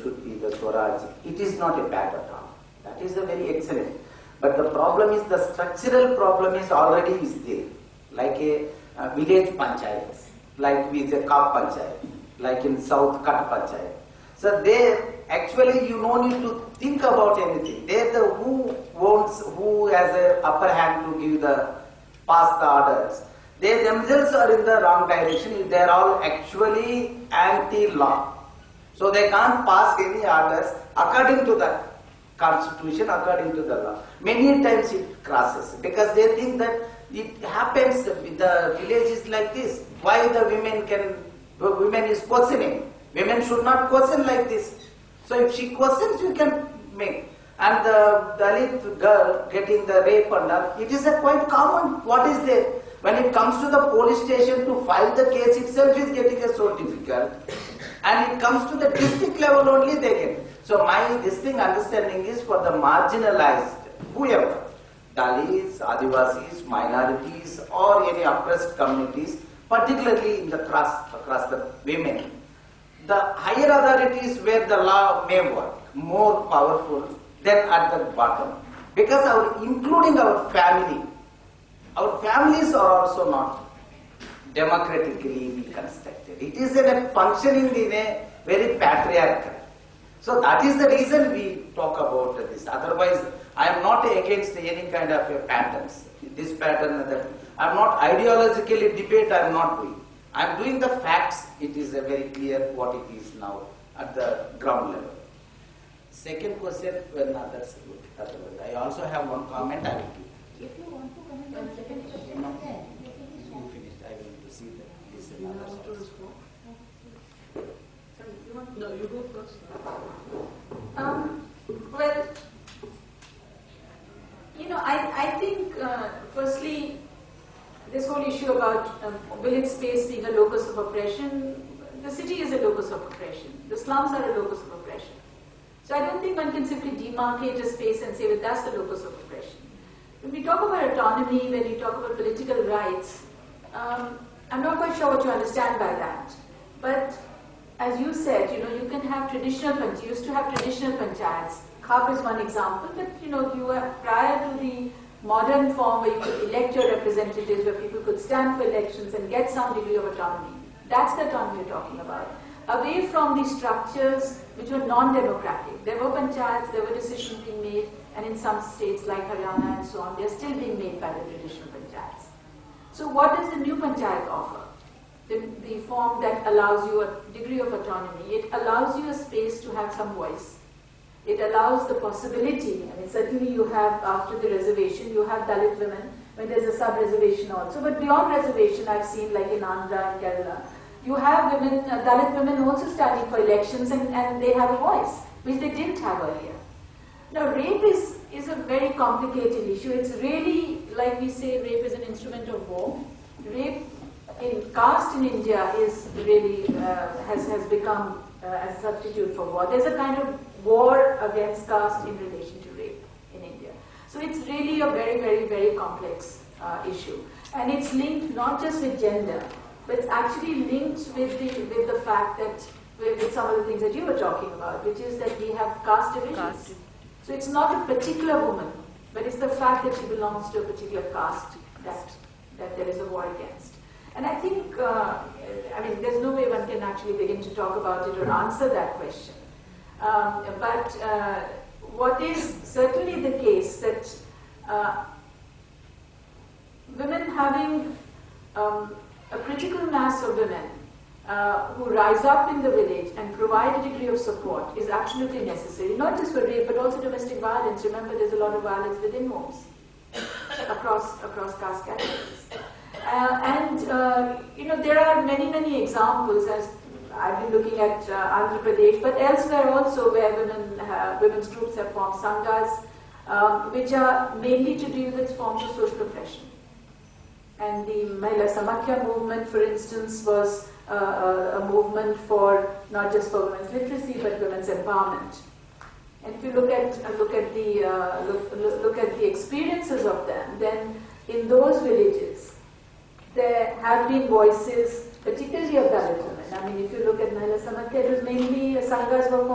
should be the Swaraj. It is not a bad at all. That is a very excellent. But the problem is, the structural problem is already is there. Like a village panchayats, like with a Kap panchayat, like in South Kat panchayat. So there, actually you no need to think about anything. There the who has a upper hand to give the pass the orders. They themselves are in the wrong direction. They are all actually anti-law. So they can't pass any orders according to the constitution, according to the law. Many times it crosses because they think that it happens with the villages like this. Why the women is questioning. Women should not question like this. So if she questions, you can make. And the Dalit girl getting the rape and all, it is a quite common. What is there? When it comes to the police station to file the case itself is getting so difficult. And it comes to the district level only they get. So my distinct understanding is for the marginalized, whoever, Dalits, Adivasis, minorities or any oppressed communities, particularly in the across the women, the higher authorities where the law may work, more powerful than at the bottom. Because including our family, our families are also not democratically constructed. It is functioning in a very patriarchal. So that is the reason we talk about this. Otherwise, I am not against any kind of patterns. This pattern, that I am not ideologically debate. I am not doing. I am doing the facts. It is very clear what it is now at the ground level. Second question, well, no, that's good. I also have one comment. I will give. If you want to comment on the second question, No. then You finished. I will see that. This is You another want to source. respond? sorry, you want No, you go first. Well, you know, I think firstly, this whole issue about village space being a locus of oppression, the city is a locus of oppression. The slums are a locus of oppression. So I don't think one can simply demarcate a space and say, well, that's the locus of oppression. When we talk about autonomy, when we talk about political rights, I'm not quite sure what you understand by that. But as you said, you know, you can have traditional panchayats. You used to have traditional panchayats. Khap is one example, but you know, you were prior to the modern form where you could elect your representatives, where people could stand for elections and get some degree of autonomy. That's the autonomy we're talking about. Away from the structures which were non-democratic. There were panchayats, there were decisions being made, and in some states like Haryana and so on, they're still being made by the traditional panchayats. So what does the new panchayat offer? The form that allows you a degree of autonomy. It allows you a space to have some voice. It allows the possibility, I mean, certainly you have, after the reservation, you have Dalit women, when there's a sub-reservation also, but beyond reservation, I've seen like in Andhra and Kerala, you have women, Dalit women also standing for elections and they have a voice, which they didn't have earlier. Now, rape is a very complicated issue. It's really, like we say, rape is an instrument of war. Rape in caste in India is really, has become a substitute for war. There's a kind of war against caste in relation to rape in India. So it's really a very, very, very complex issue. And it's linked not just with gender, but it's actually linked with the fact that, with some of the things that you were talking about, which is that we have caste divisions. So it's not a particular woman, but it's the fact that she belongs to a particular caste that there is a war against. And I think, I mean, there's no way one can actually begin to talk about it or answer that question. But what is certainly the case that women having a critical mass of women who rise up in the village and provide a degree of support is absolutely necessary, not just for rape, but also domestic violence. Remember, there's a lot of violence within homes across caste categories. You know, there are many, many examples, as I've been looking at Andhra Pradesh, but elsewhere also where women's groups have formed sanghas, which are mainly to do with forms of social oppression. And the Mahila Samakhya movement, for instance, was a movement for not just for women's literacy, but women's empowerment. And if you look at the experiences of them, then in those villages, there have been voices, particularly of Dalit women. I mean, if you look at Mahila Samakhya, it was mainly sanghas were formed